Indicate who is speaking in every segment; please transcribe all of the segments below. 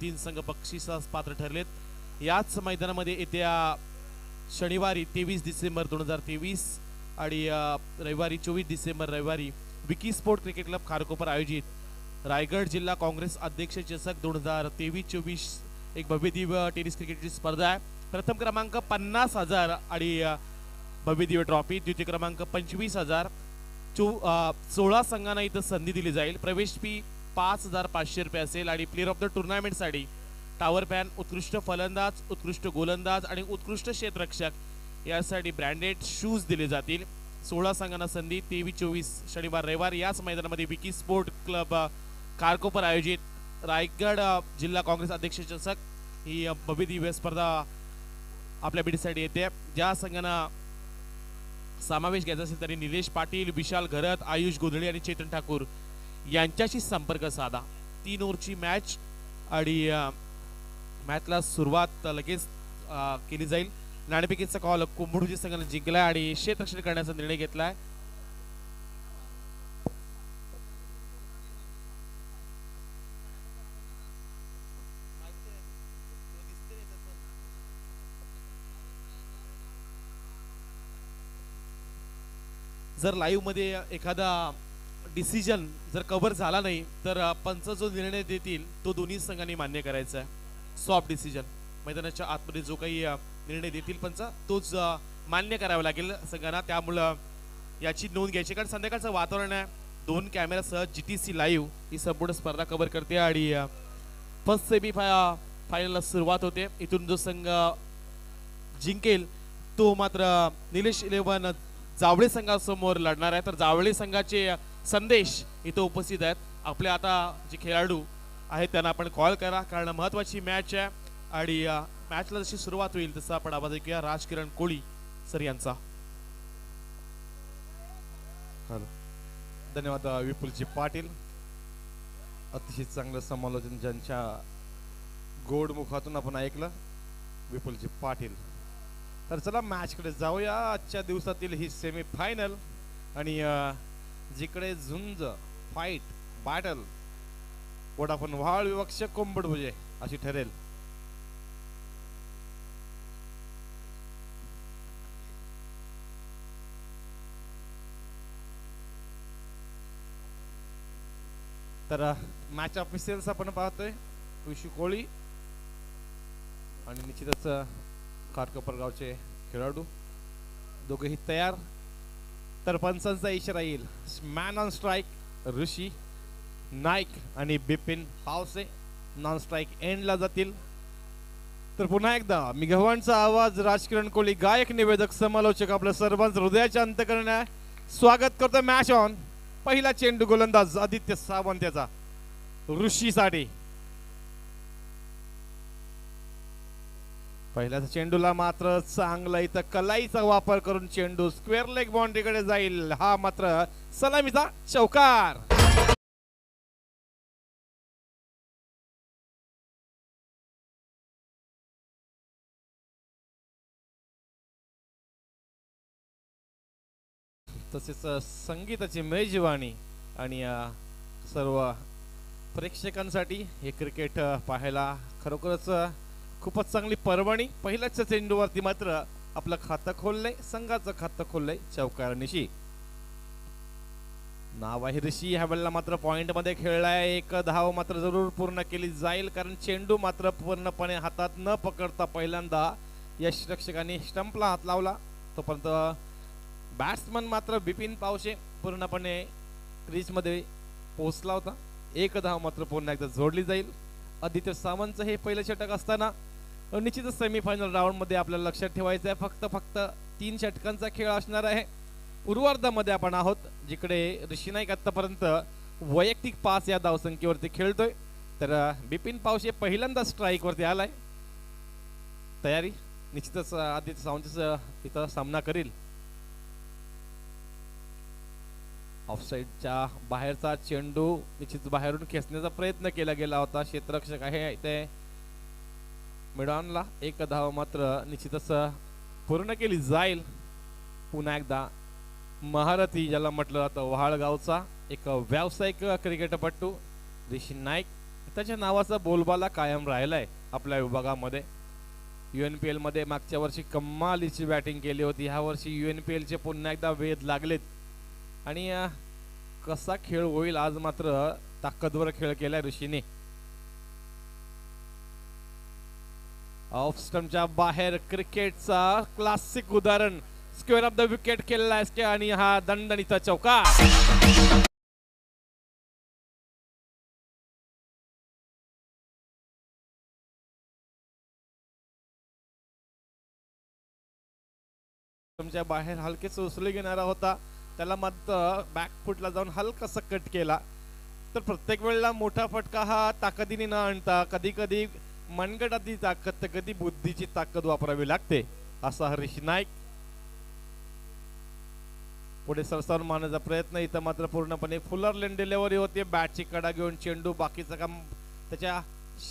Speaker 1: तीन संघ बक्षिसास पात्र ठरलेत। याच मैदानामध्ये येत्या शनिवारी 23 डिसेंबर 2023 आणि रविवारी 24 डिसेंबर रविवारी Vicky sport cricket club Kharkopar आयोजित रायगड जिल्हा काँग्रेस अध्यक्ष चषक 2023-24 एक भव्य दिव्य टेनिस क्रिकेटची स्पर्धा आहे। प्रथम क्रमांक 50,000 आणि भव्य दिव्य ट्रॉफी, द्वितीय क्रमांक 25,000। 16 संघांना इथं संधी दिली जाईल। प्रवेश फी 5,500 रुपये असेल आणि प्लेअर ऑफ द टुर्नामेंटसाठी टावर फॅन, उत्कृष्ट फलंदाज, उत्कृष्ट गोलंदाज आणि उत्कृष्ट क्षेत्ररक्षक यासाठी ब्रँडेड शूज दिले जातील। 16 संघांना संधी 23-24 शनिवार रविवार याच मैदानामध्ये विकी स्पोर्ट क्लब खारकोपर आयोजित रायगड जिल्हा काँग्रेस अध्यक्ष चषक ही भव्य दिव्य स्पर्धा आपल्या भेटीसाठी येते। ज्या संघांना समावेश घ्यायचा असेल तरी निलेश पाटील, विशाल घरत, आयुष गोधळे आणि चेतन ठाकूर यांच्याशी संपर्क साधा। 3 ओव्हरची मॅच आणि मॅचला सुरुवात लगेच केली जाईल। नाणेफेकीचा कॉल कुंभुर्जी संघाने जिंकला आणि क्षेत्ररक्षण करण्याचा निर्णय घेतलाय। जर लाईव्ह मध्ये एखादा डिसिजन जर कव्हर झाला नाही तर पंच जो निर्णय देतील तो दोन्ही संघांनी मान्य करायचा आहे। सॉफ्ट डिसिजन मैदानाच्या आतमध्ये जो काही निर्णय देतील पंच तोच मान्य करावा लागेल संघांना। त्यामुळं याची नोंद घ्यायची, कारण संध्याकाळचं वातावरण आहे। 2 कॅमेरासह GTC लाईव्ह ही संपूर्ण स्पर्धा कव्हर करते आणि फर्स्ट सेमी फायनलला सुरुवात होते। इथून जो संघ जिंकेल तो मात्र निलेश 11 जावळे संघासमोर लढणार आहे। तर जावळे संघाचे संदेश इथे उपस्थित आहेत। आपले आता जे खेळाडू आहेत त्यांना आपण कॉल करा, कारण महत्वाची मॅच आहे आणि मॅचला जशी सुरुवात होईल तसं आपण आवाज ऐकूया राजकिरण कोळी सर यांचा।
Speaker 2: धन्यवाद विपुलजी पाटील, अतिशय चांगलं समालोचन ज्यांच्या गोड मुखातून आपण ऐकलं विपुलजी पाटील। तर चला मॅच कडे जाऊया। आजच्या दिवसातील ही सेमी फायनल आणि जिकडे झुंज फाईट बॅटल वोडाफोन व्हाळ विवक्ष कोंबडभुजे अशी ठरेल। तर मॅच ऑफिशियल्स आपण पाहतोय ऋषी कोळी आणि निश्चितच खारकोपर गावचे खेळाडू दोघेही तयार। तर पंचांचा इशारा येईल, मॅन ऑन स्ट्राइक ऋषी नाईक आणि बिपिन पावसे नॉन स्ट्राइक एंडला जातील। तर पुन्हा एकदा मी गव्हाणचा आवाज राजकिरण कोळी गायक, निवेदक, समालोचक आपल्या सर्वांचं हृदयाच्या अंतःकरणाने स्वागत करतो। Match on. पहिला चेंडू गोलंदाज आदित्य सावंत याचा ऋषीसाठी। पहिल्या चेंडूला मात्र चांगला इथं कलाईचा वापर करून चेंडू स्क्वेअर लेग बाउंड्रीकडे जाईल। हा मात्र सलामीचा चौकार। तसेच संगीताची मेजवानी आणि सर्व प्रेक्षकांसाठी हे क्रिकेट पाहायला खरोखरच खूपच चांगली पर्वणी। पहिल्याच चेंडूवरती मात्र आपलं खातं खोललंय, संघाचं खातं खोललंय चौकारनिशी। नाव आहे ऋषी, ह्या वेळेला मात्र पॉइंट मध्ये खेळलाय। 1 धाव मात्र जरूर पूर्ण केली जाईल, कारण चेंडू मात्र पूर्णपणे हातात न पकडता पहिल्यांदा यष्टिरक्षकांनी स्टंपला हात लावला। तोपर्यंत बॅट्समन मात्र बिपिन पावशे पूर्णपणे क्रीज मध्ये पोहोचला होता। 1 धाव मात्र पुन्हा एकदा जोडली जाईल। आदित्य सावंतचं हे पहिलं षटक असताना निश्चितच सेमीफायनल राऊंड मध्ये आपल्याला लक्षात ठेवायचं आहे फक्त 3 षटकांचा खेळ असणार आहे। पूर्वार्धामध्ये आपण आहोत, जिकडे ऋषी नाईक आतापर्यंत वैयक्तिक 5 या धावसंख्येवरती खेळतोय। तर बिपिन पावशे पहिल्यांदा स्ट्राईक वरती आलाय। तयारी निश्चितच आदित्य सावंतचा इथं सामना करेल। ऑफसाइडच्या बाहेरचा चेंडू निश्चित बाहेरून खेचण्याचा प्रयत्न केला गेला होता। क्षेत्ररक्षक आहे इथे मिडॉनला। 1 धाव मात्र निश्चितच पूर्ण केली जाईल। पुन्हा एकदा महारथी ज्याला म्हटलं जातं व्हाळगावचा एक व्यावसायिक क्रिकेटपटू ऋषी नाईक त्याच्या नावाचा बोलबाला कायम राहिलाय आपल्या विभागामध्ये. UNPL मध्ये मागच्या वर्षी कमालीची बॅटिंग केली होती. ह्या वर्षी UNPL चे पुन्हा एकदा वेध लागलेत आणि कसा खेळ होईल आज मात्र ताकदवर खेळ केलाय ऋषीने. ऑफ स्टंपच्या बाहेर क्रिकेटचा क्लासिक उदाहरण स्क्वेअर ऑफ द विकेट केलेला आहे आणि हा दणदणीचा चौकार. तुमच्या बाहेर हलकेच उचलून घेणारा होता, त्याला मात्र बॅक फुटला जाऊन हलकासा कट केला. तर प्रत्येक वेळेला मोठा फटका हा ताकदीने न आणता कधी कधी मनगटाची ताकद तर कधी बुद्धीची ताकद वापरावी लागते, असा हरीश नाईक. पुढे सरसावून मारण्याचा प्रयत्न, इथं मात्र पूर्णपणे फुलर लेन डिलिव्हरी होती. बॅटची कडा घेऊन चेंडू बाकीचं काम त्याच्या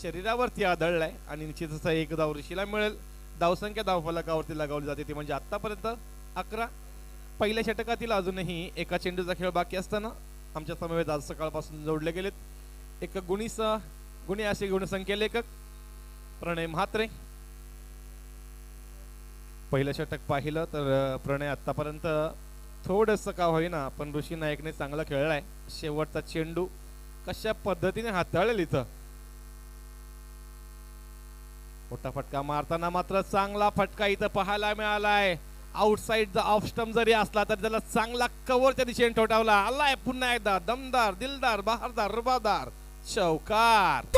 Speaker 2: शरीरावरती आदळलाय आणि निश्चितच एक धाव ऋषीला मिळेल. धावसंख्या धावफलकावरती लगावली जाते ती म्हणजे आतापर्यंत 11. पहिल्या षटकातील अजूनही एका चेंडूचा खेळ बाकी असताना आमच्या समवेत आज सकाळपासून जोडले गेलेत एक गुणी असे गुणसंख्या लेखक प्रणय म्हात्रे. पहिलं षटक पाहिलं तर प्रणय आतापर्यंत थोडंसं का होईना पण ऋषी नाईकने चांगला खेळलाय. शेवटचा चेंडू कशा पद्धतीने हाताळेल इथं. मोठा फटका मारताना मात्र चांगला फटका इथं पाहायला मिळालाय. आउटसाइड ऑफ स्टंप जरी असला तर त्याला चांगला कव्हरच्या दिशेने ठोठावला. आलाय पुन्हा एकदा दमदार, दिलदार, बहारदार, रुबाबदार चौकार.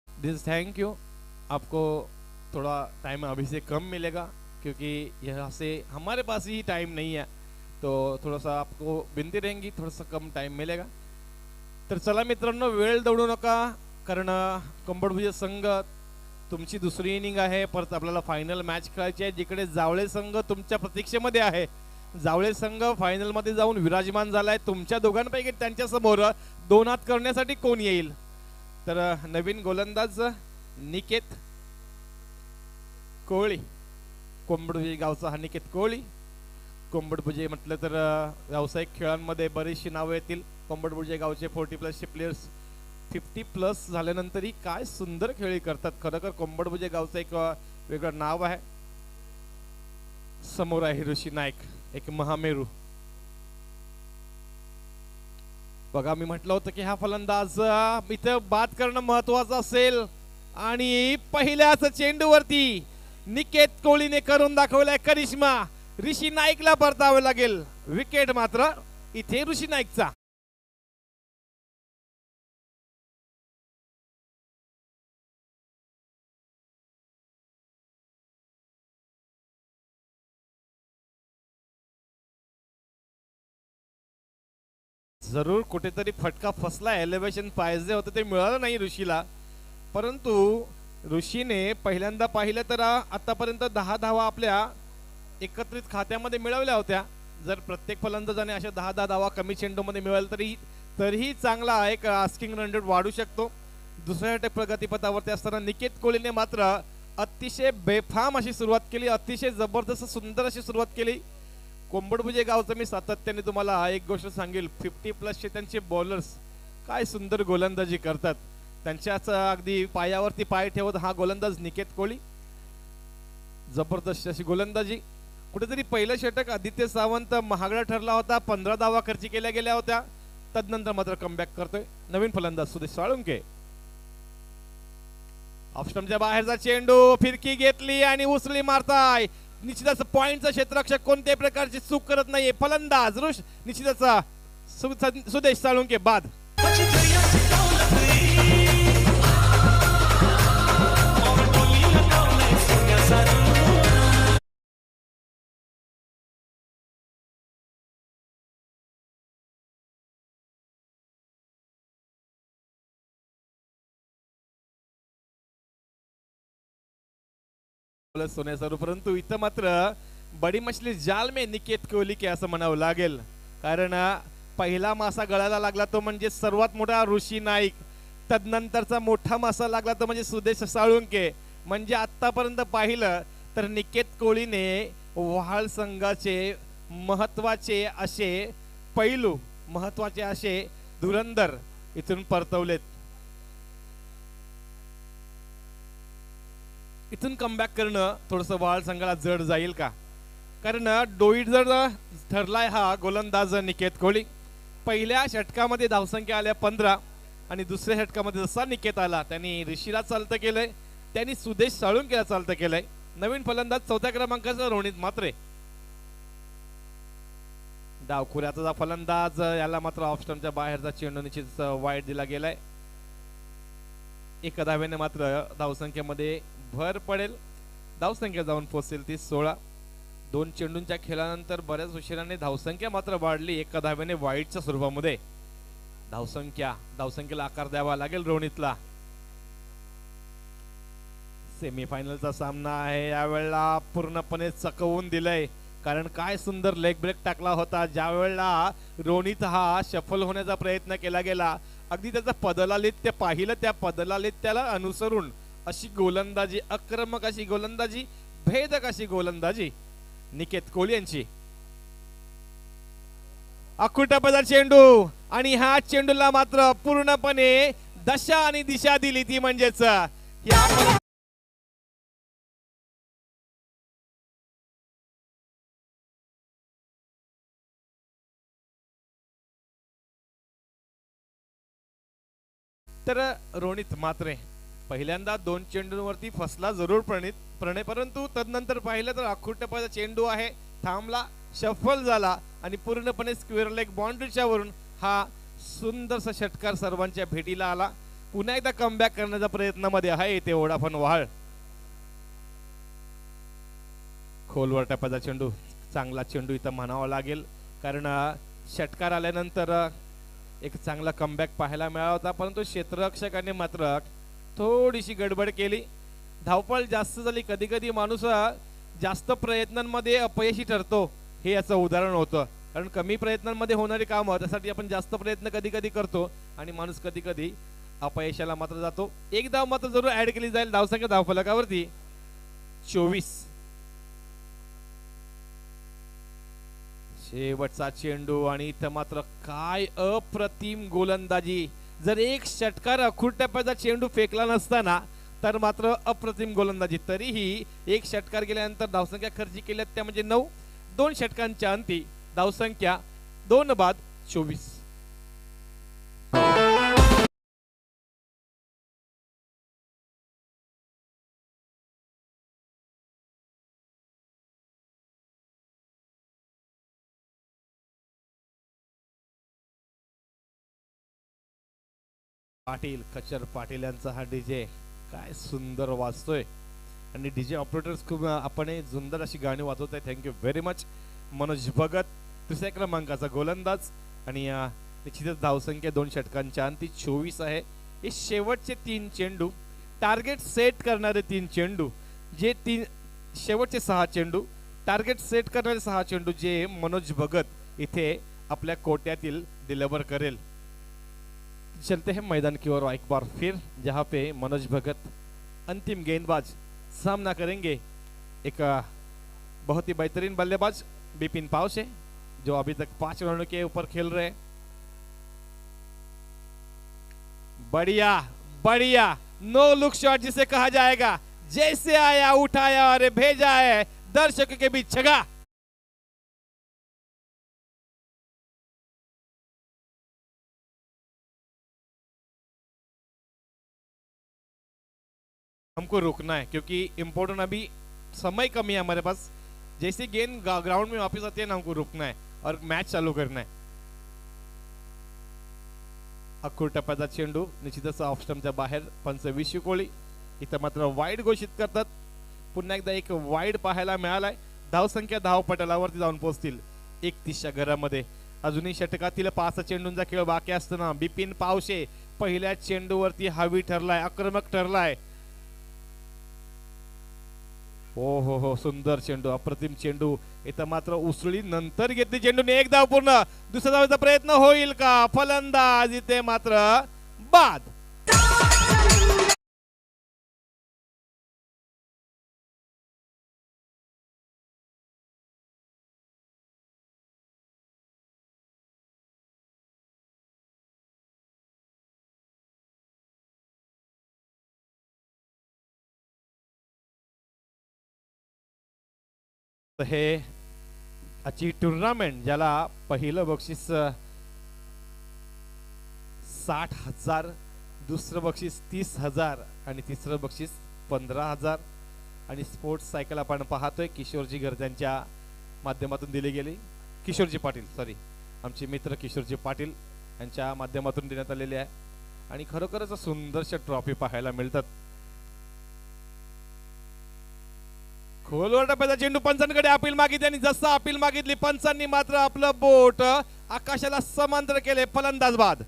Speaker 2: दिस थैंक यू. आपको थोड़ा टाइम अभी से कम मिलेगा क्योंकि यहाँ से हमारे पास ही टाइम नहीं है, तो थोड़ा सा आपको विनती रहेंगी, थोड़ा सा कम टाइम मिलेगा. तर चला मित्रांनो, वेळ दौडू नका कारण कंबडभुज संघ तुमची दुसरी इनिंग आहे. परत आपल्याला फायनल मॅच खेळायची आहे जिकडे जावळे संघ तुमच्या प्रतीक्षेमध्ये आहे. जावळे संघ फायनल मध्ये जाऊन विराजमान झालाय. तुमच्या दोघांपैकी त्यांच्या समोर 2 हात करण्यासाठी कोण येईल. तर नवीन गोलंदाज निकेत कोळी, कोंबडभुजे गावचा हा निकेत कोळी. कोंबडभुजे म्हटलं तर व्यावसायिक खेळांमध्ये बरीचशी नावं येतील. कोंबडभुजे गावचे 40+ प्लेयर्स 50+ झाल्यानंतरही काय सुंदर खेळी करतात. खरोखर कोंबडभुजे गावचं एक वेगळं नाव आहे. समोर आहे ऋषी नाईक, एक महामेरू. बघा मी म्हटलं होतं की हा फलंदाज इथं बाद करणं महत्वाचं असेल आणि पहिल्याच चेंडूवरती निकेत कोळीने करून दाखवलाय करिश्मा. ऋषी नाईकला परतावं लागेल. विकेट मात्र इथे ऋषी नाईकचा. जरूर कुठेतरी फटका फसला. एलिव्हेशन पाहिजे होतं ते मिळालं नाही ऋषीला, परंतु ऋषीने पहिल्यांदा पाहिलं तर आतापर्यंत 10 धावा आपल्या एकत्रित खात्यामध्ये मिळवल्या होत्या. जर प्रत्येक फलंदाजाने अशा 10 धावा कमी चेंडूमध्ये मिळाल तरीही चांगला एक आस्किंग रन रेट वाढू शकतो. दुसऱ्या षटक प्रगतीपथावरती असताना निकेत कोहलीने मात्र अतिशय बेफाम अशी सुरुवात केली, अतिशय जबरदस्त सुंदर अशी सुरुवात केली. कोंबडभुजे गावचं मी सातत्याने तुम्हाला एक गोष्ट सांगेल, 50+ त्यांचे बॉलर्स काय सुंदर गोलंदाजी करतात. त्यांच्याच अगदी पायावरती पाय ठेवत हा गोलंदाज निकेत कोहली, जबरदस्त अशी गोलंदाजी. कुठेतरी पहिलं षटक आदित्य सावंत महागडा ठरला होता. 15 धावा खर्च केल्या गेल्या होत्या. तदनंतर मात्र कमबॅक करतोय नवीन फलंदाज सुदेश साळुंके. ऑफस्टंपच्या बाहेरचा चेंडू फिरकी घेतली आणि उचली मारताय. निश्चितच पॉइंटचा क्षेत्ररक्षक कोणत्याही प्रकारची चूक करत नाहीये. फलंदाज निश्चितच सुदेश साळुंके बाद. सोन्यासारू, परंतु इथं मात्र बडी मछली जाल में निकेत कोहली के असं म्हणावं लागेल. कारण पहिला मासा गळायला लागला तो म्हणजे सर्वात मोठा ऋषी नाईक, तदनंतरचा मोठा मासा लागला तो म्हणजे सुदेश साळुंके. म्हणजे आतापर्यंत पाहिलं तर निकेत कोळीने वहाळ संघाचे महत्वाचे असे पैलू, महत्वाचे असे धुरंधर इथून परतवलेत. इथून कमबॅक करणं थोडस वहाळ संघाला जड जाईल का? कारण डोईट जर ठरलाय हा गोलंदाज निकेत कोळी. पहिल्या षटकामध्ये धावसंख्या आल्या 15 आणि दुसऱ्या षटकामध्ये जसा निकेत आला त्यांनी ऋषीला चालतं केलंय, त्यांनी सुदेश साळुंकेला चालतं केलंय. नवीन फलंदाज 4थ्या क्रमांकाचा रोहित म्हात्रे. डावखुऱ्याचा फलंदाज याला मात्र ऑफ स्टंपच्या बाहेरचा चेंडू निश्चित वाईट दिला गेलाय. एका धावेने मात्र धावसंख्येमध्ये भर पडेल. धावसंख्या जाऊन पोहोचेल ती 16. 2 चेंडूंच्या खेळानंतर बऱ्याच उशिराने धावसंख्या मात्र वाढली एका धावेने वाईटच्या स्वरूपामध्ये. धावसंख्येला आकार द्यावा लागेल रोहितला. सेमीफायनलचा सामना आहे, यावेळेला पूर्णपणे चकवून दिलंय. कारण काय सुंदर लेग ब्रेक टाकला होता ज्या वेळेला रोहित हा शफल होण्याचा प्रयत्न केला गेला. अगदी त्याचा पदलालित्य पाहिलं, त्या पदलालित्याला अनुसरून अशी गोलंदाजी, आक्रमक अशी गोलंदाजी, भेदक अशी गोलंदाजी निकेत कोळी यांची. अकुटपदा चेंडू आणि ह्या चेंडूला मात्र पूर्णपणे दशा आणि दिशा दिली ती म्हणजेच या तर रोहित मात्रे पहिल्यांदा 2 चेंडूंवरती फसला जरूर प्रणय, परंतु तदनंतर पाहिलं तर अखुटपदा चेंडू आहे, थांबला, शफल झाला आणि पूर्णपणे स्क्वेअर लेग बाउंड्रीच्या वरून हा सुंदरसा षटकार सर्वांच्या भेटीला आला. पुन्हा एकदा कमबॅक करण्याचा प्रयत्नामध्ये आहे इथे वोडाफोन वहाळ. खोलवर टप्प्याचा चेंडू, चांगला चेंडू इथं म्हणावा लागेल कारण षटकार आल्यानंतर एक चांगला कमबॅक पाहायला मिळाला होता, परंतु क्षेत्ररक्षकाने मात्र थोडीशी गडबड केली. धावपळ जास्त झाली. कधी कधी माणूस जास्त प्रयत्नांमध्ये अपयशी ठरतो, हे याचं उदाहरण होतं. कारण कमी प्रयत्नांमध्ये होणारी कामं त्यासाठी आपण जास्त प्रयत्न कधी कधी करतो आणि माणूस कधी कधी अपयशाला मात्र जातो. एक धाव मात्र जरूर ऍड केली जाईल धावसंख्या धावफलकावरती 24. शेवटचा चेंडू आणि इथं मात्र काय अप्रतिम गोलंदाजी. जर एक षटकार अखुरट्यापाचा चेंडू फेकला नसताना तर मात्र अप्रतिम गोलंदाजी. तरीही एक षटकार गेल्यानंतर धावसंख्या खर्ची केल्यात त्या म्हणजे 9. 2 षटकांच्या अंती धावसंख्या 2 बाद 24. पाटील, खचर पाटील यांचा हा डीजे काय सुंदर वाजतोय आणि डीजे ऑपरेटर्स खूप आपण सुंदर अशी गाणी वाजवत आहे. Thank you very much. Manoj Bhagat 3ऱ्या क्रमांकाचा गोलंदाज आणि निश्चितच धावसंख्या 2 षटकांच्या अंती 24 आहे. हे शेवटचे 3 चेंडू, टार्गेट सेट करणारे 3 चेंडू, जे 3 शेवटचे 6 चेंडू, टार्गेट सेट करणारे 6 चेंडू जे मनोज भगत इथे आपल्या कोट्यातील डिलिव्हर करेल. चलते हैं मैदान की ओर एक बार फिर, जहां पे मनोज भगत अंतिम गेंदबाज सामना करेंगे एक बहुत ही बेहतरीन बल्लेबाज बिपिन पावसे, जो अभी तक 5 रनों के ऊपर खेल रहे हैं. बढ़िया बढ़िया, नो लुक शॉट जिसे कहा जाएगा, जैसे आया उठाया और भेजा है दर्शकों के बीच छगा. हमको रुकना है क्योंकि इम्पोर्टेंट अभी समय कमी है हमारे पास. जैसे गेंद ग्राउंड में वापस आती है ना, हमको रुकना है और मैच चालू करना है. अखूर टप्प्याचा चेंडू निश्चितच ऑफ स्टंपच्या बाहेर. पंच विशू कोळी इथं मात्र वाईड घोषित करतात. पुन्हा एकदा एक वाईड पाहायला मिळालाय. धावसंख्या धावपटलावरती जाऊन पोहोचतील 31च्या घरामध्ये. अजूनही षटकातील 5 चेंडूंचा खेळ बाकी असताना बिपिन पावशे पहिल्या चेंडूवरती हवी ठरलाय, आक्रमक ठरलाय. हो सुंदर चेंडू, अप्रतिम चेंडू. इथं मात्र उसळी नंतर घेतली चेंडूने. एक धाव पूर्ण. दुसऱ्या धावेचा प्रयत्न होईल का? फलंदाज इथे मात्र बाद. हे आजची टुर्नामेंट ज्याला पहिलं बक्षीस 60,000, दुसरं बक्षीस 30,000 आणि तिसरं बक्षीस 15,000 आणि स्पोर्ट्स सायकल आपण पाहतोय किशोरजी गर्द्यांच्या माध्यमातून दिली गेली. किशोरजी पाटील सॉरी आमचे मित्र किशोरजी पाटील यांच्या माध्यमातून देण्यात आलेले आहे आणि खरोखरच सुंदरशा ट्रॉफी पाहायला मिळतात. खोलवर टप्प्याचा चेंडू पंचांकडे अपील मागितली आणि जसं अपील मागितली पंचांनी मात्र आपलं बोट आकाशाला समांतर केले. फलंदाज बाद.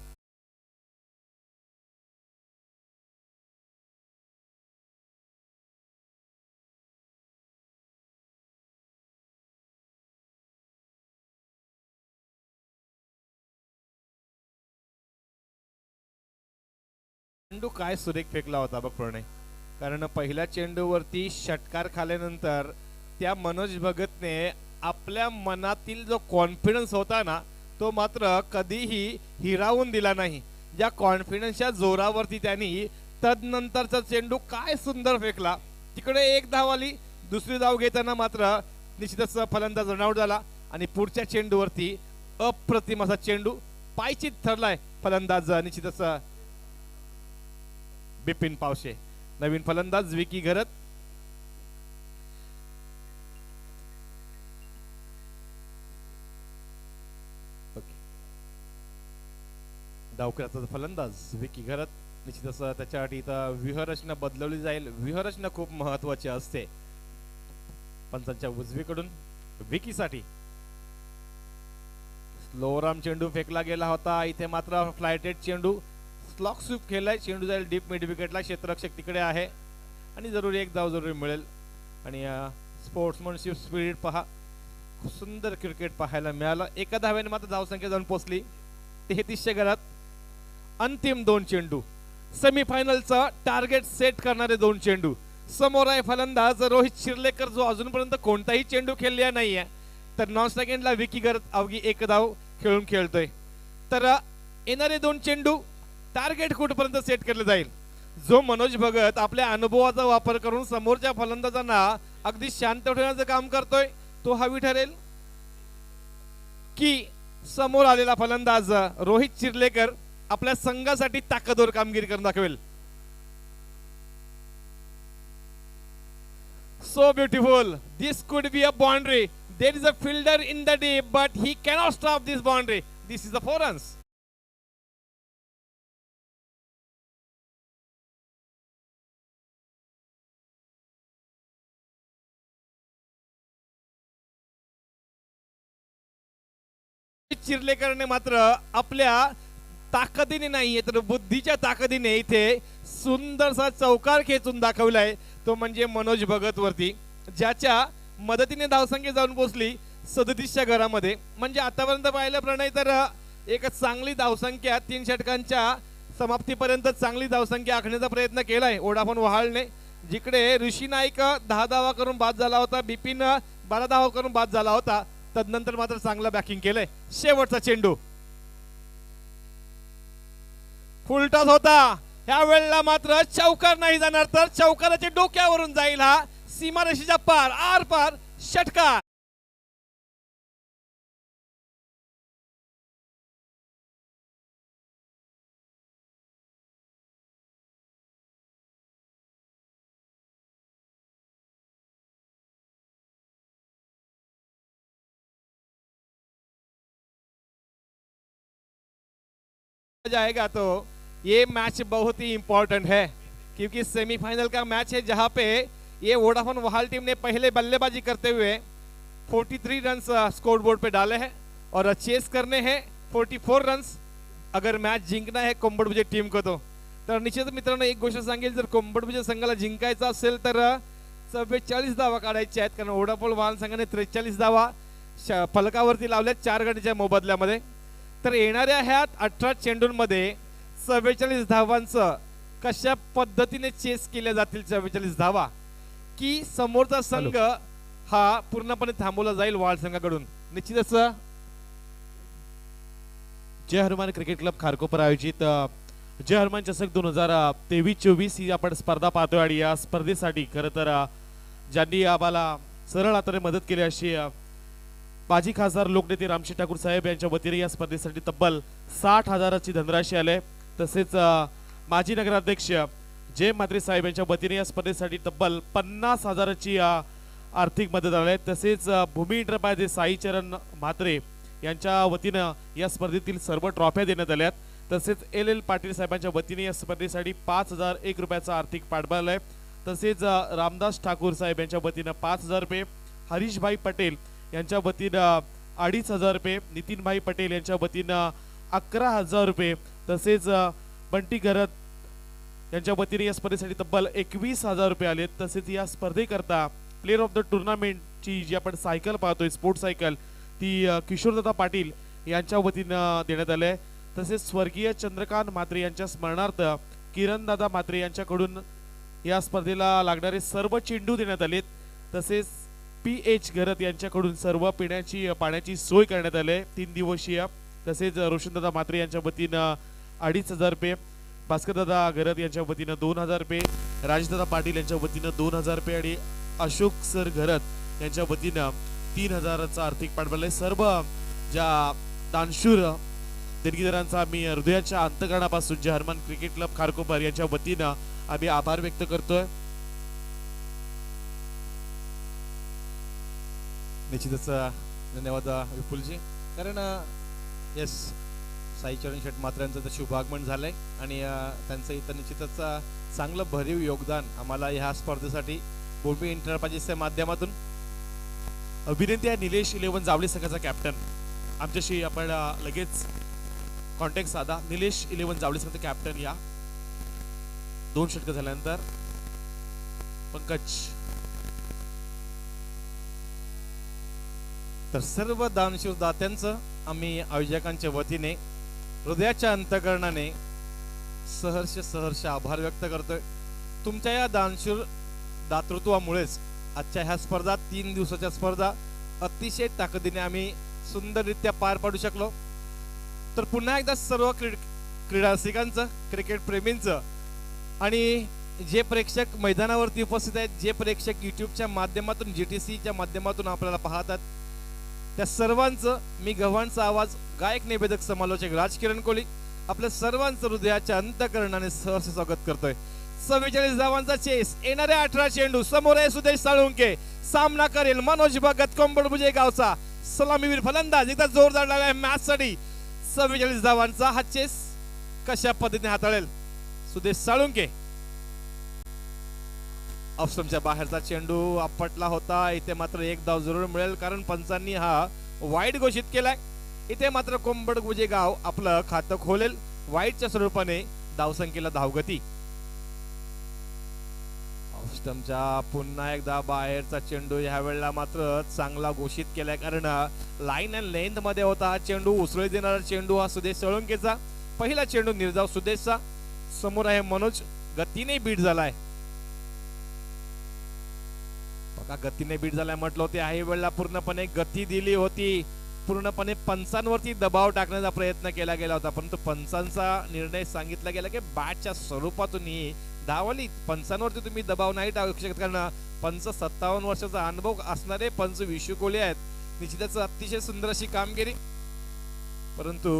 Speaker 2: चेंडू काय सुरेख फेकला होता बघ प्रणय. कारण पहिल्या चेंडूवरती षटकार खाल्यानंतर त्या मनोज भगतने आपल्या मनातील जो कॉन्फिडन्स होता ना तो मात्र कधीही हिरावून दिला नाही. ज्या कॉन्फिडन्सच्या जोरावरती त्यांनी तदनंतरचा चेंडू काय सुंदर फेकला. तिकडे एक धाव आली. दुसरी धाव घेताना मात्र निश्चितच फलंदाज रनआउट झाला आणि पुढच्या चेंडूवरती अप्रतिम असा चेंडू पायचीत ठरलाय फलंदाज निश्चितच बिपिन पावशे. नवीन फलंदाज विकी घरत. डावकऱ्याचा फलंदाज विकी घरत. निश्चितच त्याच्यासाठी इथं व्यूहरचना बदलवली जाईल. व्यूहरचना खूप महत्वाची असते. पंचांच्या उजवीकडून विकीसाठी स्लोराम चेंडू फेकला गेला होता. इथे मात्र फ्लायटेड चेंडू स्लॉक स्वीप केलाय. चेंडू जाईल डीप मिड विकेटला. क्षेत्ररक्षक तिकडे आहे आणि जरूर एक धाव जरूर मिळेल. आणि स्पोर्ट्समनशिप स्पिरिट पहा. सुंदर क्रिकेट पाहायला मिळालं. एका धाव्याने मात्र धावसंख्या जाऊन पोहोचली 33 घरात. अंतिम 2 चेंडू सेमीफायनलचा टार्गेट सेट करणारे 2 चेंडू. समोर आहे फलंदाज रोहित शिर्लेकर जो अजूनपर्यंत कोणताही चेंडू खेळलेला नाहीये. तर नॉन सेकंडला विकी घरत अवघी एक धाव खेळून खेळतोय. तर येणारे 2 चेंडू टार्गेट कुठपर्यंत सेट केलं जाईल. जो मनोज भगत आपल्या अनुभवाचा वापर करून समोरच्या फलंदाजांना अगदी शांत ठेवण्याचं काम करतोय तो हवी ठरेल की समोर आलेला फलंदाज रोहित चिर्लेकर आपल्या संघासाठी ताकदवर कामगिरी करून दाखवेल. So beautiful. This could be a boundary. There is a fielder in the deep but he cannot stop this boundary. This is the 4 runs. चिर्लेकरने मात्र आपल्या ताकदीने नाहीये तर बुद्धीच्या ताकदीने इथे सुंदरसा चौकार खेचून दाखवलाय. तो म्हणजे मनोज भगत वरती ज्याच्या मदतीने धावसंख्या जाऊन पोहोचली 37च्या घरामध्ये. म्हणजे आतापर्यंत पाहिलं प्रणय तर एक चांगली धावसंख्या 3 षटकांच्या समाप्तीपर्यंत चांगली धावसंख्या आखण्याचा प्रयत्न केलाय वोडाफोन वहाळने. जिकडे ऋषी नाईक 10 धावा करून बाद झाला होता. बिपिन 12 धावा करून बाद झाला होता. तदनंतर मात्र चांगला बॅकिंग केलंय. शेवटचा चेंडू फुलटॉस होता. ह्या वेळेला मात्र चौकार नाही जाणार तर चौकाराच्या डोक्यावरून जाईल हा सीमारेषेच्या पार आर पार षटकार. जाएगा तो ये मैच बहुत ही इंपॉर्टेंट है क्योंकि सेमीफाइनल का मैच है जहां पे ये वोडाफोन वहाल टीम ने पहले बल्लेबाजी करते हुए 43 रन स्कोर बोर्ड पे डाले हैं और चेस करने हैं 44 रन अगर मैच जिंकना है कोंबडभुजे टीम को. तो तर निश्चित मित्रांनो एक गोष्ट सांगेल जर कोंबडभुजे संघाला जिंकायचं असेल तर 44 धावा काढायच्या आहेत, कारण ओढापोळ महासंघाने 43 धावा फलकावरती लावल्यात 4 गडीच्या मोबदल्यामध्ये. तर येणाऱ्या ह्या 18 चेंडूंमध्ये 44 धावांचं कशा पद्धतीने चेस केल्या जातील 44 धावा, की समोरचा संघ हा पूर्णपणे थांबवला जाईल वाळ संघाकडून. निश्चितच
Speaker 1: जय हनुमान क्रिकेट क्लब खारकोपर आयोजित जय हनुमान चषक 2023-24 ही आपण स्पर्धा पाहतोय. आणि या स्पर्धेसाठी खरं तर ज्यांनी आम्हाला सरळ हाताने मदत केली अशी माजी खासदार लोकनेते रामशी ठाकूर साहेब यांच्या वतीने या स्पर्धेसाठी तब्बल 60,000ची धनराशी आले. तसेच माजी नगराध्यक्ष जय म्हात्रे साहेब यांच्या वतीने या स्पर्धेसाठी तब्बल 50,000ची आर्थिक मदत आली. तसेच भूमी एंटरप्राइजेस साईचरण म्हात्रे यांच्या वतीनं या स्पर्धेतील सर्व ट्रॉफ्या देण्यात आल्यात. तसेच LL पाटील साहेबांच्या वतीने या स्पर्धेसाठी 5,001 रुपयाचा आर्थिक पाठबळ आहे. तसेच रामदास ठाकूर साहेब यांच्या वतीनं 5,000 रुपये, हरीशभाई पटेल यांच्या वतीनं 2,500 रुपये, नितीनभाई पटेल यांच्या वतीनं 11,000 रुपये, तसेच बंटी घरत यांच्या वतीने या स्पर्धेसाठी तब्बल 21,000 रुपये आले. तसेच या स्पर्धेकरता प्लेअर ऑफ द टुर्नामेंटची जी आपण सायकल पाहतोय स्पोर्ट्स सायकल ती किशोरदादा पाटील यांच्या वतीनं देण्यात आले. तसेच स्वर्गीय चंद्रकांत म्हात्रे यांच्या स्मरणार्थ किरणदादा म्हात्रे यांच्याकडून या स्पर्धेला लागणारे सर्व चेंडू देण्यात आलेत. तसेच PH घरत यांच्याकडून सर्व पिण्याची पाण्याची सोय करण्यात आली 3 दिवसीय. तसेच रोशनदादा म्हात्रे यांच्या वतीनं 2,500 रुपये, भास्करदादा घरत यांच्या वतीनं 2,000 रुपये, राजदादा पाटील यांच्या वतीनं 2,000 रुपये आणि अशोक सर घरत यांच्या वतीनं 3,000चा आर्थिक पाठबळ आहे. सर्व ज्या दानशूर देणगीदारांचा आम्ही हृदयाच्या अंतकरणापासून जय हनुमान क्रिकेट क्लब खारकोपर यांच्या वतीनं आम्ही आभार व्यक्त करतोय.
Speaker 2: निश्चितच धन्यवाद विपुलजी. कारण येस साईचरण शेठ म्हात्र्यांचं तर शुभागमन झालंय आणि त्यांचं इथं निश्चितच चांगलं भरीव योगदान आम्हाला ह्या स्पर्धेसाठी भूमी एंटरप्राइजेसच्या माध्यमातून.
Speaker 1: विनंती आहे निलेश 11 जावळी संघाचा कॅप्टन आमच्याशी आपण लगेच कॉन्टॅक्ट साधा. निलेश 11 जावळी संघाचा कॅप्टन या 2 षटक झाल्यानंतर. पंकज.
Speaker 2: तर सर्व दानशूर दात्यांचं आम्ही आयोजकांच्या वतीने हृदयाच्या अंतकरणाने सहर्ष आभार व्यक्त करतोय. तुमच्या या दानशूर दातृत्वामुळेच आजच्या ह्या स्पर्धा 3 दिवसाच्या स्पर्धा अतिशय ताकदीने आम्ही सुंदररित्या पार पाडू शकलो. तर पुन्हा एकदा सर्व क्रीडा रसिकांचं, क्रिकेट प्रेमींचं आणि जे प्रेक्षक मैदानावरती उपस्थित आहेत, जे प्रेक्षक युट्यूबच्या माध्यमातून GTCच्या माध्यमातून आपल्याला पाहतात, त्या सर्वांचं मी गव्हाणचा आवाज गायक निवेदक समालोचक राजकिरण कोहली आपल्या सर्वांचं हृदयाच्या अंतकरणाने सहर्ष स्वागत करतोय. 44 धावांचा चेस, येणाऱ्या 18 चेंडू, समोर आहे सुदेश साळुंके, सामना करेल मनोज भगत कोंबडभुजे गावचा सलामीवीर फलंदाज. एकदा जोरदार लागलाय मॅच साठी. 44 धावांचा हा चेस कशा पद्धतीने हाताळेल सुदेश साळुंके. ऑफस्टंपच्या बाहेरचा चेंडू आपटला होता. इथे मात्र 1 धाव जरूर मिळेल, कारण पंचांनी हा वाईट घोषित केलाय. इथे मात्र कोंबडभुजे गाव आपलं खातं खोलेल वाईटच्या स्वरूपाने धावसंख्येला धावगती. ऑफस्टंपच्या पुन्हा एकदा बाहेरचा चेंडू ह्या वेळेला मात्र चांगला घोषित केलाय, कारण लाईन अँड लेंथ मध्ये होता हा चेंडू. उसळी देणारा चेंडू हा सुदेश साळुंकेचा. पहिला चेंडू निर्धाव सुदेशचा. समोर आहे मनोज, गतीने बीट झालाय. बघा गतीने बीट झालाय म्हटलं होते. काही वेळेला पूर्णपणे गती दिली होती, पूर्णपणे पंचांवरती दबाव टाकण्याचा प्रयत्न केला गेला होता, परंतु पंचांचा निर्णय सांगितला गेला की बॅटच्या स्वरूपातून ही धावली. पंचांवरती तुम्ही दबाव नाही टाकू शकत, कारण पंच 57 वर्षाचा अनुभव असणारे पंच विशू कोहली आहेत. निश्चितच अतिशय सुंदर अशी कामगिरी. परंतु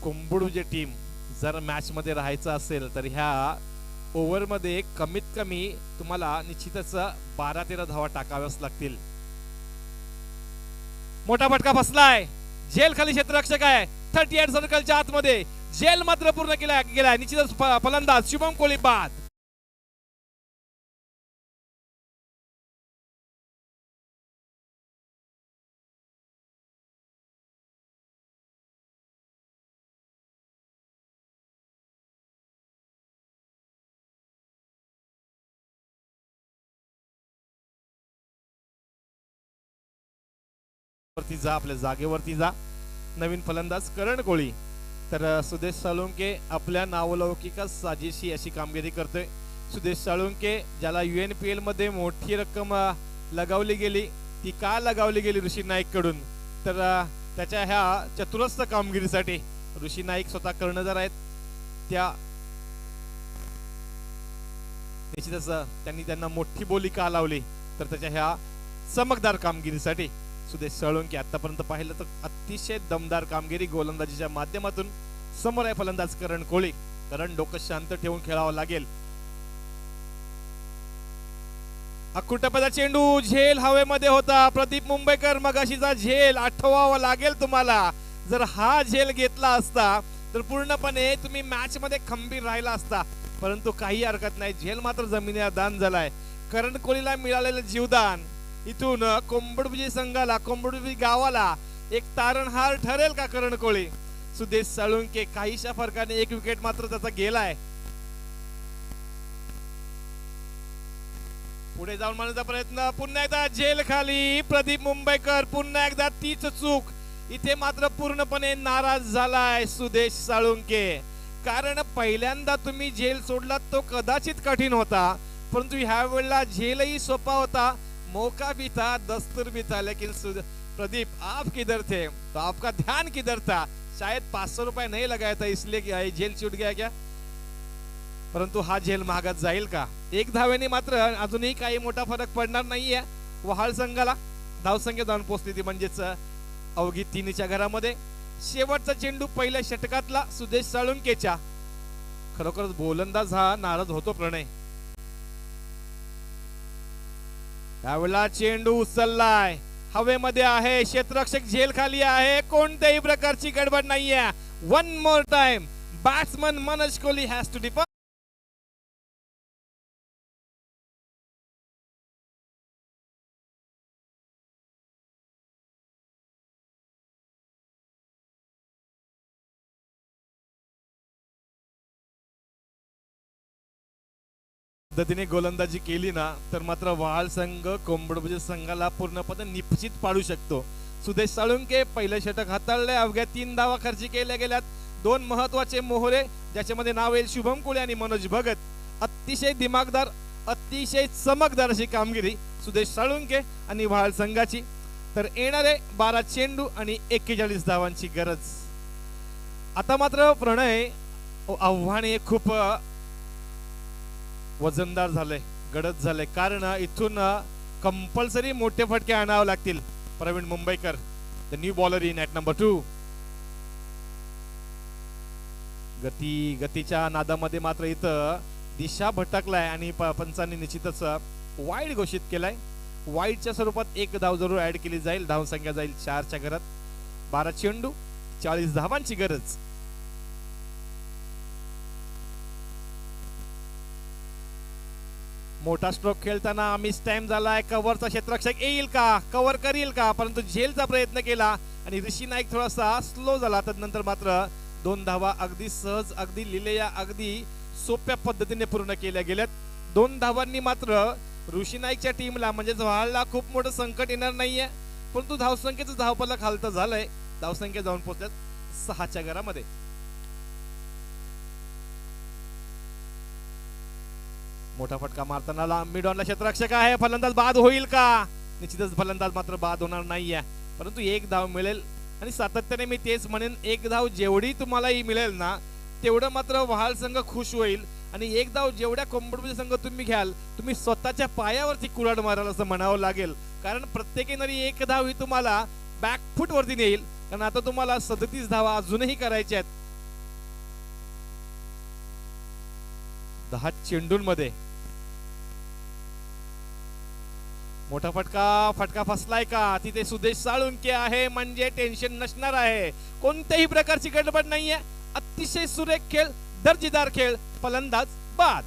Speaker 2: कोंबडभुजे टीम जर मॅच मध्ये राहायचं असेल तर ह्या ओव्हर मध्ये कमीत कमी तुम्हाला निश्चितच 12-13 धावा टाकाव्याच लागतील. मोठा फटका बसलाय. जेल खाली क्षेत्ररक्षक आहे 38 सर्कलच्या आतमध्ये. जेल मात्र पूर्ण केला गेलाय. निश्चितच फलंदाज शुभम कोहली बाद. वरती जा, आपल्या जागेवरती जा. नवीन फलंदाज करण कोळी. तर सुदेश साळुंके आपल्या नावलौकिकास साजेशी अशी कामगिरी करतोय. सुदेश साळुंके ज्याला UNPL मध्ये मोठी रक्कम लगावली गेली, ती का लगावली गेली ऋषी नाईक कडून, तर त्याच्या ह्या चतुरस्र कामगिरीसाठी ऋषी नाईक स्वतः कर्णधार आहेत. त्या निश्चितच त्यांनी त्यांना मोठी बोली का लावली, तर त्याच्या ह्या चमकदार कामगिरीसाठी. सुदेश साळुंके आतापर्यंत पाहिलं तर अतिशय दमदार कामगिरी गोलंदाजीच्या माध्यमातून. समोर आहे फलंदाज करण कोळी. करण डोकं शांत ठेवून खेळावं लागेल. अकुटपदा चेंडू, झेल हवेमध्ये होता. प्रदीप मुंबईकर मगाशीचा झेल आठवावा लागेल तुम्हाला. जर हा झेल घेतला असता तर पूर्णपणे तुम्ही मॅच मध्ये खंबीर राहिला असता, परंतु काही हरकत नाही, झेल मात्र जमिनीला दान झालाय. करण कोळीला मिळालेलं जीवदान इथून कोंबडबुजी संघाला, कोंबडबुजी गावाला एक तारणहार ठरेल का करण कोळी? सुदेश साळुंके काहीशा फरकाने एक विकेट मात्र त्याचा गेलाय. पुढे जाऊन मारण्याचा प्रयत्न, पुन्हा एकदा झेल खाली. प्रदीप मुंबईकर पुन्हा एकदा तीच चूक. इथे मात्र पूर्णपणे नाराज झालाय सुदेश साळुंके, कारण पहिल्यांदा तुम्ही झेल सोडला तो कदाचित कठीण होता, परंतु ह्या वेळेला झेलही सोपा होता. मौका भी था, दस्तूर भी था, लेकिन प्रदीप आप किधर थे, तो आपका ध्यान किधर था? शायद 500 रुपये नहीं लगाया था इसलिए क्या झेल छूट गया क्या? परंतु हा झेल महागात जाईल का? एक धावेने मात्र अजूनही काही मोठा फरक पडणार नाहीये वहाळ संघाला. धावसंख्या जाऊन पोहोचली ती म्हणजेच अवघी 3च्या घरामध्ये. शेवटचा चेंडू पहिल्या षटकातला सुदेश साळुंकेच्या. खरोखरच गोलंदाज हा नाराज होतो प्रणय. यावेळेला चेंडू उचललाय, हवेमध्ये आहे, क्षेत्ररक्षक झेल खाली आहे, कोणत्याही प्रकारची गडबड नाहीये. One more time, batsman Manoj Kohli has to depart. पद्धतीने गोलंदाजी केली ना तर मात्र वहाळ संघ कोंबडबुजी संघाला पूर्णपणे निश्चित पाडू शकतो. सुदेश साळुंके पहिलं षटक हाताळले, अवघ्या 3 धावा खर्च केल्या गेल्यात. 2 महत्वाचे मोहरे ज्याच्यामध्ये नाव येईल शुभम कोळी आणि मनोज भगत. अतिशय दिमागदार, अतिशय चमकदार अशी कामगिरी सुदेश साळुंके आणि वहाळ संघाची. तर येणारे 12 चेंडू आणि 41 धावांची गरज. आता मात्र प्रणय आव्हान हे खूप वजनदार झाले, गडद झाले, कारण इथून कंपल्सरी मोठे फटके आणावे लागतील. Pravin Mumbaikar, the new bowler in at number 2. गतीच्या नादामध्ये मात्र इथं दिशा भटकलाय आणि पंचांनी निश्चितच वाईड घोषित केलाय. वाईडच्या स्वरूपात 1 धाव जरूर ऍड केली जाईल. धावसंख्या जाईल 4च्या घरात. 12 चेंडू 40 धावांची गरज. मोठा स्ट्रोक खेळताना मिस टाइम झालाय. कव्हरचा क्षेत्ररक्षक येईल का, कव्हर करील का, परंतु झेलचा प्रयत्न केला आणि ऋषी नाईक थोडासा स्लो झाला. त्यानंतर मात्र 2 धावा अगदी सहज, अगदी लिलेया, अगदी सोप्या पद्धतीने पूर्ण केल्या गेल्यात. 2 धावांनी मात्र ऋषी नाईकच्या टीमला म्हणजेच वहाळला खूप मोठं संकट येणार नाहीये, परंतु धावसंख्येचं धावफलक खालतं झालंय. धावसंख्या जाऊन पोहोचल्यात 6च्या घरामध्ये. मोठा फटका मारताना मिड ऑनला क्षेत्ररक्षक आहे. फलंदाज बाद होईल का? निश्चितच फलंदाज मात्र बाद होणार नाहीये, परंतु 1 धाव मिळेल. आणि सातत्याने मी तेच म्हणेन, 1 धाव जेवढी तुम्हालाही मिळेल ना तेवढं मात्र वहाळ संघ खुश होईल. आणि 1 धाव जेवढ्या कोंबडबुजी संघ तुम्ही घ्याल, तुम्ही स्वतःच्या पायावरती कुऱ्हाड माराल असं म्हणावं लागेल. कारण प्रत्येक येणारी 1 धाव ही तुम्हाला बॅकफुट वरती नेईल, कारण आता तुम्हाला 37 धावा अजूनही करायच्या आहेत 10 चेंडूंमध्ये. मोठा फटका फसलाय का? तिथे सुदेश साळुंके आहे, म्हणजे टेन्शन नसणार आहे. कोणत्याही प्रकारची गडबड नाहीये. अतिशय सुरेख खेळ, दर्जेदार खेळ. फलंदाज बाद.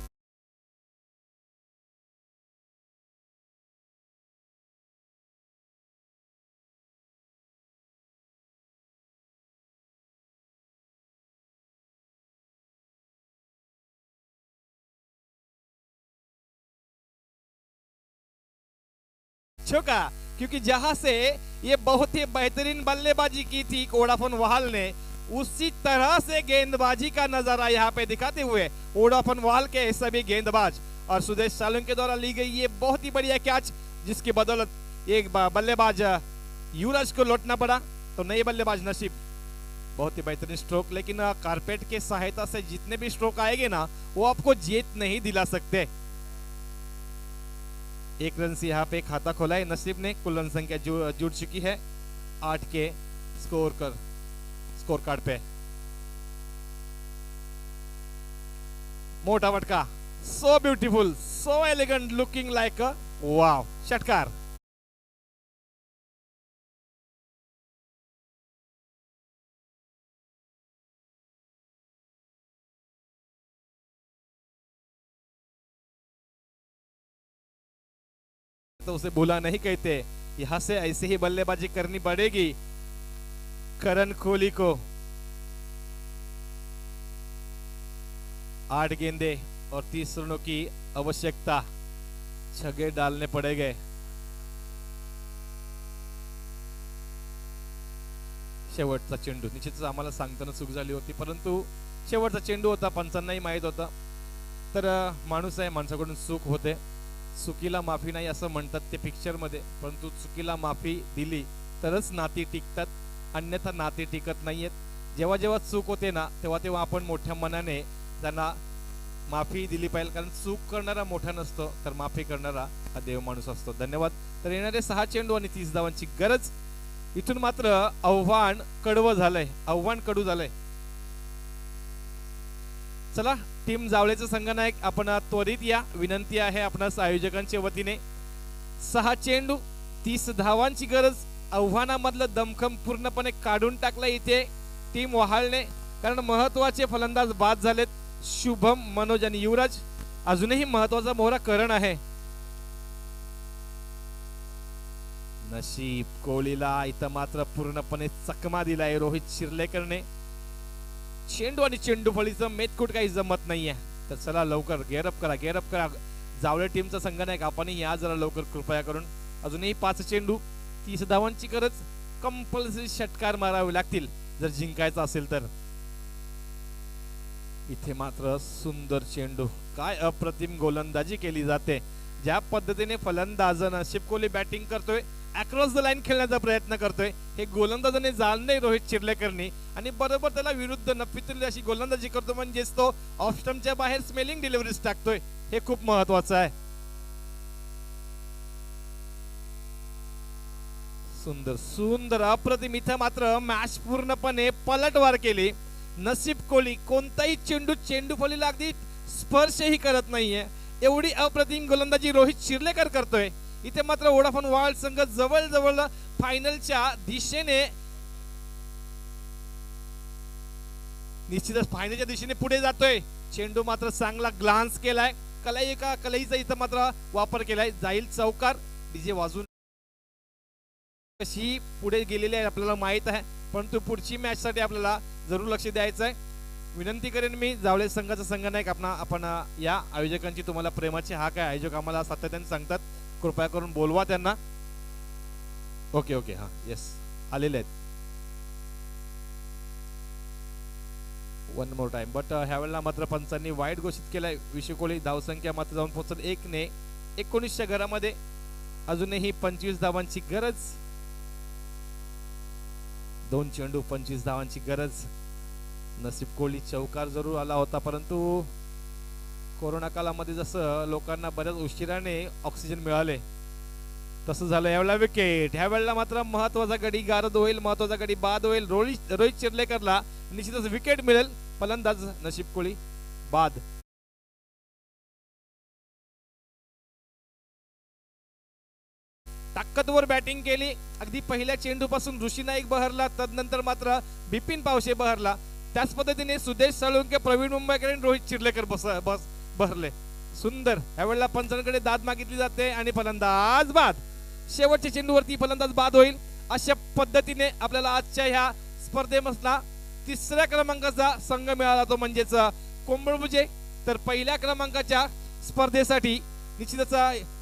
Speaker 2: चौका क्योंकि जहां से ये बहुत ही बेहतरीन बल्लेबाजी की थी वोडाफोन वाहल ने, उसी तरह से गेंदबाजी का नजारा यहाँ पे दिखाते हुए वोडाफोन वाहल के सभी गेंदबाज और सुदेश सालुंके द्वारा ली गई ये बहुत ही बढ़िया कैच, जिसकी बदौलत एक बल्लेबाज युवराज को लौटना पड़ा। तो नए बल्लेबाज नसीब, बहुत ही बेहतरीन स्ट्रोक, लेकिन कारपेट के सहायता से जितने भी स्ट्रोक आएंगे ना वो आपको जीत नहीं दिला सकते। एक रन से यहाँ पे खाता खोला है नसीब ने। कुल रन संख्या जुड़ चुकी है 8 के स्कोर कार्ड पे। मोटा वटका, so beautiful, so elegant, looking like a wow, षटकार। तो उसे भूला नहीं कहते, यहां से ऐसे ही बल्लेबाजी करनी पड़ेगी करण कोहली को। 8 गेंदे और 30 रनों की आवश्यकता, 6 डालने पड़ेंगे। शेवटचा चेंडू, निश्चितच आम्हाला सांगताना चूक झाली होती, परंतु शेवटचा चेंडू होता, पंचांनाही माहित होता। तर माणूस आहे, माणसाकडून चूक होते, चुकीला माफी नाही असं म्हणतात ते पिक्चर मध्ये, परंतु चुकीला माफी दिली तरच नाती टिकतात, अन्यथा नाती टिकत नाहीयेत। जेव्हा जेव्हा चूक होते ना तेव्हा तेव्हा आपण मोठ्या मनाने त्यांना माफी दिली पाहिजे, कारण चूक करणारा मोठा नसतो तर माफी करणारा हा देव माणूस असतो। धन्यवाद। तर येणारे 6 चेंडू आणि 30 धावांची गरज, इथून मात्र आव्हान कडवं झालंय, आव्हान कडू झालंय। चला टीम जावळेचं संघनायक आपण त्वरित या, विनंती आहे आपणास आयोजकांच्या वतीने। 6 चेंडू 30 धावांची गरज, आव्हानामधलं दमखम पूर्णपणे काढून टाकलं इथे टीम वहाळने, कारण महत्वाचे फलंदाज बाद झालेत, शुभम, मनोज आणि युवराज। अजूनही महत्वाचा मोहरा करण आहे। नशीब कोहलीला इथं मात्र पूर्णपणे चकमा दिलाय रोहित शिर्लेकरने। चेंडू आणि चेंडू फळीचं मेतकूट काही जमत नाहीये, तर चला लवकर गेअरअप करा जावळे टीमचा संघनायक आपण या जरा लवकर कृपया करून। अजूनही 5 चेंडू 30 धावांची गरज, कंपल्सरी षटकार मारावे लागतील जर जिंकायचं असेल तर। इथे मात्र सुंदर चेंडू, काय अप्रतिम गोलंदाजी केली जाते, ज्या पद्धतीने फलंदाज नसीब कोहली बॅटिंग करतोय, अक्रॉस द लाईन खेळण्याचा प्रयत्न करतोय, हे गोलंदाजाने जाणलंय रोहित चिर्लेकरनी आणि बरोबर त्याला विरुद्ध नफीतुल्य अशी गोलंदाजी करतो, म्हणजेच तो ऑफ स्टंपच्या बाहेर स्मेलिंग डिलिव्हरीज टाकतोय, हे खूप महत्वाचं आहे। सुंदर सुंदर अप्रतिम, इथं मात्र मॅच पूर्णपणे पलटवार केली। नसीब कोहली कोणताही चेंडू फळीला अगदी स्पर्शही करत नाहीये, एवढी अप्रतिम गोलंदाजी रोहित शिर्लेकर करतोय। इथे मात्र वोडाफोन वाहल संघ जवळ जवळ फायनलच्या दिशेने, निश्चितच फायनलच्या दिशेने पुढे जातोय। चेंडू मात्र चांगला ग्लान्स केलाय, कलाईचा इथं मात्र वापर केलाय, जाईल चौकार। डीजे वाजून कशी पुढे गेलेली आहे आपल्याला माहित आहे, परंतु पुढची मॅच साठी आपल्याला जरूर लक्ष द्यायचं आहे। विनंती करेन मी जावळे संघाचा संघनायक आपण या आयोजकांची तुम्हाला प्रेमाची हाक आहे, आयोजक आम्हाला सातत्याने सांगतात कृपया करून बोलवा त्यांना। ओके ओके, हा येस, आलेले आहेत। वन मोर टाइम, बट ह्या वेळेला मात्र पंचांनी वाईट घोषित केलाय। विशू कोहली धावसंख्या मात्र जाऊन पोहोचत 1 ने 19च्या घरामध्ये, अजूनही 25 धावांची गरज। 2 चेंडू 25 धावांची गरज। नसीब कोहली चौकार जरूर आला होता, परंतु कोरोना काळामध्ये जसं लोकांना बऱ्याच उशिराने ऑक्सिजन मिळाले तसं झालं। यावेळेला विकेट, ह्या वेळेला मात्र महत्वाचा गडी गारद होईल, महत्वाचा गडी बाद होईल। रोहित चिर्लेकरला निश्चितच विकेट मिळेल, फलंदाज नसीब कोहली बाद। ताकदवर बॅटिंग केली, अगदी पहिल्या चेंडू पासून ऋषी नाईक बहरला, तदनंतर मात्र बिपिन पावशे बहरला, त्याच पद्धतीने सुदेश साळुंके, प्रवीण मुंबईकर आणि रोहित चिर्लेकर बहरले। सुंदर, यावेळेला पंचांकडे दाद मागितली जाते आणि फलंदाज बाद। शेवटच्या चेंडूवरती फलंदाज बाद होईल। अशा पद्धतीने आपल्याला आजच्या ह्या स्पर्धेमधला 3ऱ्या क्रमांकाचा संघ मिळाला, तो म्हणजेच कोंबडमुजे। तर पहिल्या क्रमांकाच्या स्पर्धेसाठी निश्चितच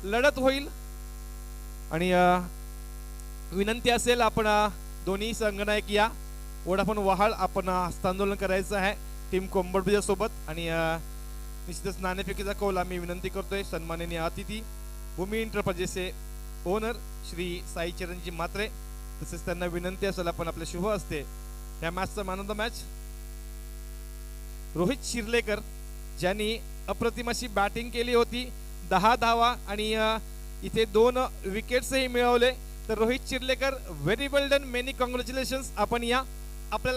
Speaker 2: लढत होईल आणि विनंती असेल आपण दोन्ही संघनायक या वोडाफोन वहाळ आपण हस्तांदोलन करायचं आहे टीम कोंबडबीजा सोबत आणि निश्चितच नाणेफेकीचा कौल आम्ही विनंती करतोय सन्माननीय अतिथी भूमी एंटरप्राइजेसचे ओनर श्री साई चिरंजी मात्रे तसेच त्यांना विनंती असेल आपण आपल्या शुभ असते या मॅचचा man of the match Rohit Shirlekar ज्यांनी अप्रतिम अशी बॅटिंग केली होती 10 धावा आणि इथे 2 विकेट्सही मिळवले तर रोहित शिर्लेकर व्हेरी वेल डन मेनी कॉंग्रॅच्युलेशन्स आपण या आपल्याला